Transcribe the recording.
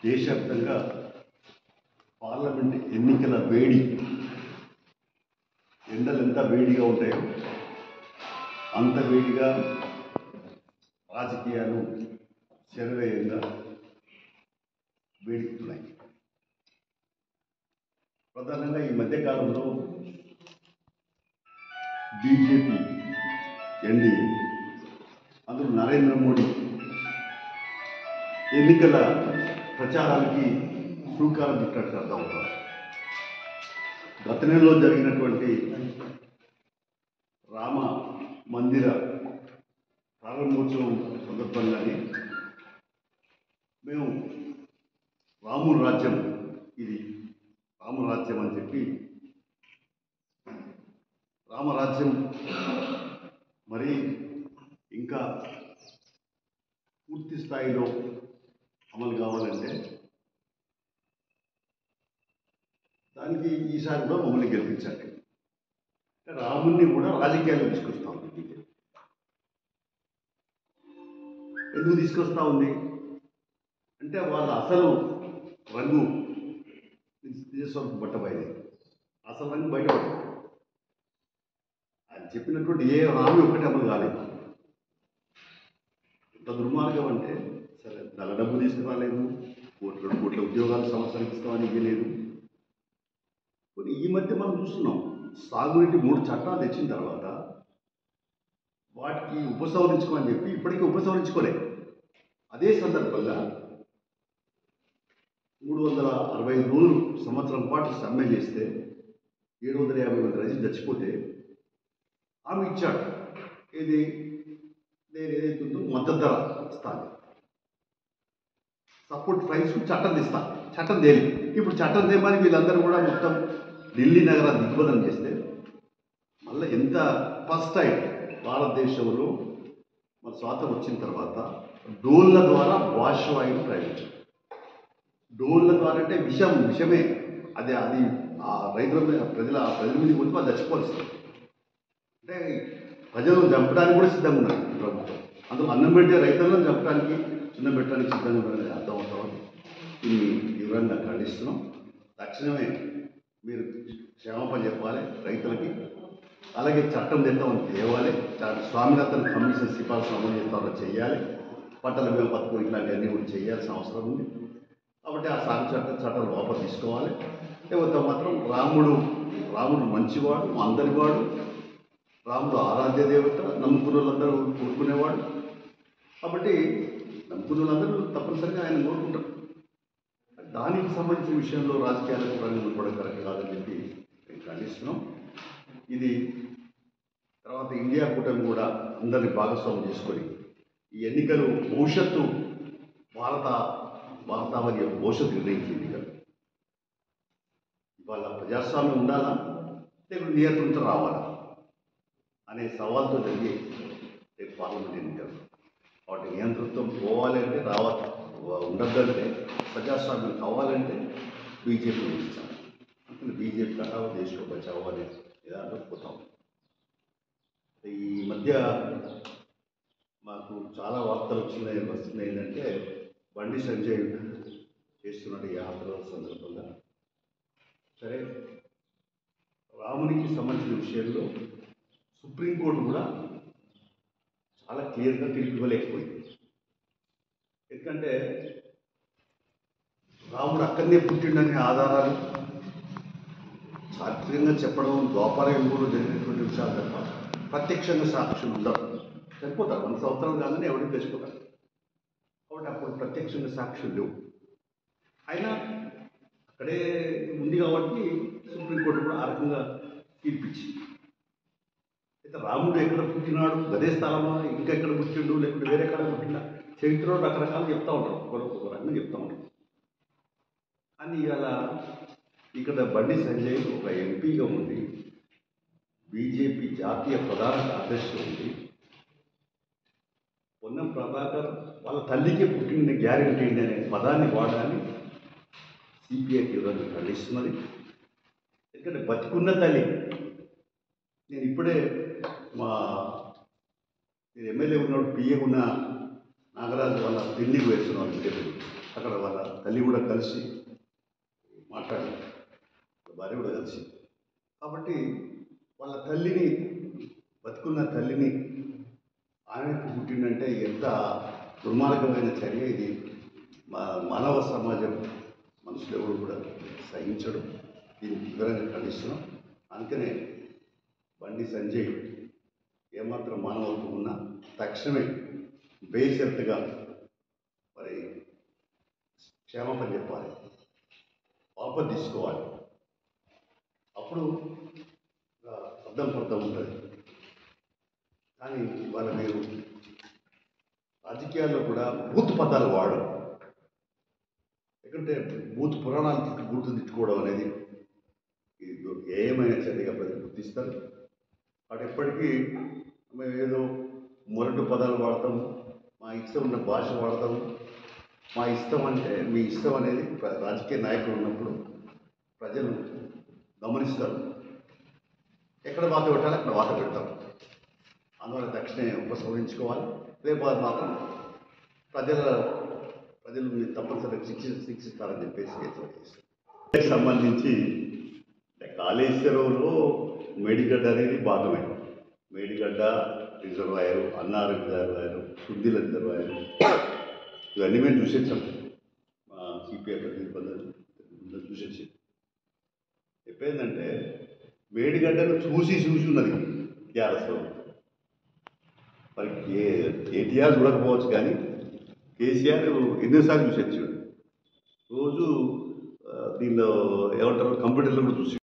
దేశవ్యాప్తంగా పార్లమెంట్ ఎన్నికల వేడి, ఎండలు ఎంత వేడిగా ఉంటాయో అంత వేడిగా రాజకీయాలు శరవేగంగా వేడుతున్నాయి. ప్రధానంగా ఈ మధ్యకాలంలో బీజేపీ ఎన్డీఏ, అందులో నరేంద్ర మోడీ ఎన్నికల ప్రచారానికి శ్రీకారం చుట్టినట్టు అర్థం అవుతారు. గత నెలలో జరిగినటువంటి రామ మందిర ప్రారంభోత్సవం సందర్భంగానే మేము రాముడు రాజ్యం, ఇది రామరాజ్యం అని చెప్పి, రామరాజ్యం మరి ఇంకా పూర్తి స్థాయిలో అమలు కావాలంటే దానికి ఈసారి కూడా మమ్మల్ని గెలిపించండి, రాముణ్ణి కూడా రాజకీయాల్లో తీసుకొస్తా ఉంది బీజేపీ. ఎందుకు తీసుకొస్తా ఉంది అంటే వాళ్ళ అసలు రంగు బట్టబయలు, అసలు రంగు బయటపడదు. ఆయన చెప్పినటువంటి ఏ హామీ ఒక్కటి అమలు కాలేదు. ఎంత దుర్మార్గం అంటే, సరే నల్ల డబ్బు తీసుకురాలేదు, కోట్ల ఉద్యోగాలు సంవత్సరానికి ఇస్తామని ఇవ్వలేదు. కొన్ని ఈ మధ్య మనం చూస్తున్నాం, సాగునీటి 3 చట్టాలు తెచ్చిన తర్వాత వాటికి ఉపసంహరించుకోమని చెప్పి ఇప్పటికీ ఉపసంహరించుకోలేదు. అదే సందర్భంగా 365 రోజులు సంవత్సరం పాటు సమ్మె చేస్తే 750 మంది రైతులు చచ్చిపోతే ఆమె ఇచ్చాడు. ఏది నేను ఏదైతుందో మద్దతు ధర ఇస్తాను, సపోర్ట్ ప్రైస్ చట్టం తీస్తాను. చట్టం తేలి ఇప్పుడు చట్టం తేమని వీళ్ళందరూ కూడా మొత్తం ఢిల్లీ నగరాన్ని దిగ్బంధనం చేస్తే మళ్ళీ ఎంత ఫస్ట్ టైం భారతదేశంలో మన స్వాతంత్రం వచ్చిన తర్వాత డోళ్ళ ద్వారా బాష్వాయువును ప్రయోగించారు. డోళ్ళ ద్వారా అంటే విషమే అది ఆ రైతుల మీద ప్రజల మీద కొంచెం అది చచ్చిపోతుంది. అంటే ప్రజలను చంపడానికి కూడా సిద్ధంగా ఉన్నారు ప్రభుత్వం. అందులో అన్నం పెట్టే రైతులను చంపడానికి, చిన్న పెట్టడానికి సిద్ధంగా ఉన్నారని అర్థమవుతామని దీన్ని వివరంగా ఖండిస్తున్నాం. తక్షణమే మీరు క్షమాపణ చెప్పాలి రైతులకి, అలాగే చట్టం తెద్దామని తేవాలి, స్వామినాథన్ కమిషన్ సిఫార్సు అమలు చేస్తామని చేయాలి, పంటల బీమా పథకం ఇట్లాంటివన్నీ కూడా చేయాల్సిన అవసరం ఉంది. కాబట్టి ఆ సాగు చట్టాలు వాపసు తీసుకోవాలి. లేకపోతే మాత్రం రాముడు మంచివాడు, అందరివాడు, రాముడు ఆరాధ్య దేవత, నమ్ముకున్న వాళ్ళందరూ కోరుకునేవాడు. కాబట్టి నమ్ముకున్న వాళ్ళందరూ తప్పనిసరిగా ఆయన కోరుకుంటారు. దానికి సంబంధించిన విషయంలో రాజకీయాలకు రంగం కూడా కరెక్ట్ కాదని చెప్పి మేము ఖండిస్తున్నాం. ఇది తర్వాత ఇండియా కూటమి కూడా అందరినీ భాగస్వామ్యం చేసుకొని ఈ ఎన్నికలు భవిష్యత్తు భారతావని యొక్క భవిష్యత్తు నిర్ణయించే ఎన్నికలు. ఇవాళ ప్రజాస్వామ్యం ఉండాలా లేకపోతే నియంత్రణతో రావాలా అనే సవాల్తో జరిగే రేపు పార్లమెంట్ ఎన్నికలు. వాటి నియంత్రణతో పోవాలంటే ఉండద్దంటే, ప్రజాస్వామ్యం కావాలంటే బీజేపీ ఇచ్చారు. అందుకని బీజేపీ కటావో దేశంలో బచావో అనే విధానంలో పోతాం. ఈ మధ్య మాకు చాలా వార్తలు వస్తున్నాయి ఏంటంటే, బండి సంజయ్ చేస్తున్నట్టు యాత్రల సందర్భంగా సరే రామునికి సంబంధించిన విషయంలో సుప్రీంకోర్టు కూడా చాలా క్లియర్గా తీర్పు ఇవ్వలేకపోయింది. ఎందుకంటే రాముడు అక్కడనే పుట్టిండనే ఆధారాలు చారిత్రకంగా చెప్పడం, ద్వాపర యుగంలో జరిగినటువంటి విషయాలు తప్ప ప్రత్యక్షంగా సాక్ష్యం ఉండదు. చనిపోతారు 100 సంవత్సరాలు కాగానే ఎవరికి తెచ్చిపోతారు. కాబట్టి అప్పుడు ప్రత్యక్షంగా సాక్ష్యం లేవు. అయినా అక్కడే ఉంది కాబట్టి సుప్రీంకోర్టు కూడా ఆ రకంగా తీర్పిచ్చింది. అయితే రాముడు ఎక్కడ పుట్టినాడు, గదే స్థలంలో ఇంకెక్కడ పుట్టిండు, లేకుంటే వేరే ఎక్కడ పుట్టినా చరిత్రలో రకరకాలు చెప్తూ ఉంటారు, ఒక్కొక్క రకంగా చెప్తూ ఉంటారు. అని ఇవాళ ఇక్కడ బండి సంజయ్ ఒక ఎంపీగా ఉండి, బీజేపీ జాతీయ ప్రధాన కార్యదర్శి ఉంది, పొన్నం ప్రభాకర్ వాళ్ళ తల్లికి పుట్టిన గ్యారెంటీ అనే పదాన్ని వాడాలని సిపిఐ తీవ్రంగా ఖండిస్తున్నది. ఎందుకంటే బతికున్న తల్లి, నేను ఎమ్మెల్యే ఉన్నప్పుడు పిఏ ఉన్న నాగరాజు వాళ్ళ ఢిల్లీకి వేస్తున్నాం ఇంకెప్పుడు అక్కడ వాళ్ళ తల్లి కూడా కలిసి మాట్లాడారు, భార్య కూడా కలిసి. కాబట్టి వాళ్ళ తల్లిని, బతుకున్న తల్లిని ఆయనకు పుట్టిందంటే ఎంత దుర్మార్గమైన చర్య ఇది. మానవ సమాజం మనుషులు ఎవరు కూడా సహించడం, దీన్ని తీవ్రంగా ఖండిస్తున్నాం. అందుకనే బండి సంజయ్ ఏమాత్రం మానవత్వం ఉన్నా తక్షణమే బేషరతుగా మరి క్షేమపని చెప్పాలి, వాపసు తీసుకోవాలి. అప్పుడు అర్థం పర్థం ఉంటుంది. కానీ ఇవాళ మీరు రాజకీయాల్లో కూడా బూత్ పదాలు వాడడం, ఎందుకంటే బూత్ పురాణాలు తిట్టు బూతులు తిట్టుకోవడం అనేది ఇది ఏమైనా చర్యగా ప్రజలు గుర్తిస్తారు. వాటి ఎప్పటికీ మేము ఏదో మొరటు పదాలు వాడతాము, మా ఇష్టం ఉన్న భాష వాడతాము. మా ఇష్టం అంటే మీ ఇష్టం అనేది రాజకీయ నాయకులు ఉన్నప్పుడు ప్రజలు గమనిస్తారు. ఎక్కడ వాత పెట్టాలి అక్కడ వాత పెడతాం. అందువల్ల తక్షణమే ఉపసంహరించుకోవాలి. రేపు అది మాత్రం ప్రజలు తప్పనిసరిగా శిక్షిస్తారని చెప్పేసి హెచ్చరిక సంబంధించి కాళేశ్వరంలో మేడిగడ్డ అనేది భాగమే. Medigadda reservoir, Annaram reservoir, Sundilla reservoir, ఇవన్నీ మేము చూసేసాం. మా సిపిఐ ప్రతినిధులు చూసేసి చెప్పేందంటే మేడిగడ్డను చూసి ఉన్నది టీఆర్ఎస్. మరి కేటీఆర్ చూడకపోవచ్చు, కానీ కేసీఆర్ ఎన్నోసార్లు చూసేసాడు. రోజు దీనిలో ఏమంటారు, కంప్యూటర్లో కూడా చూసి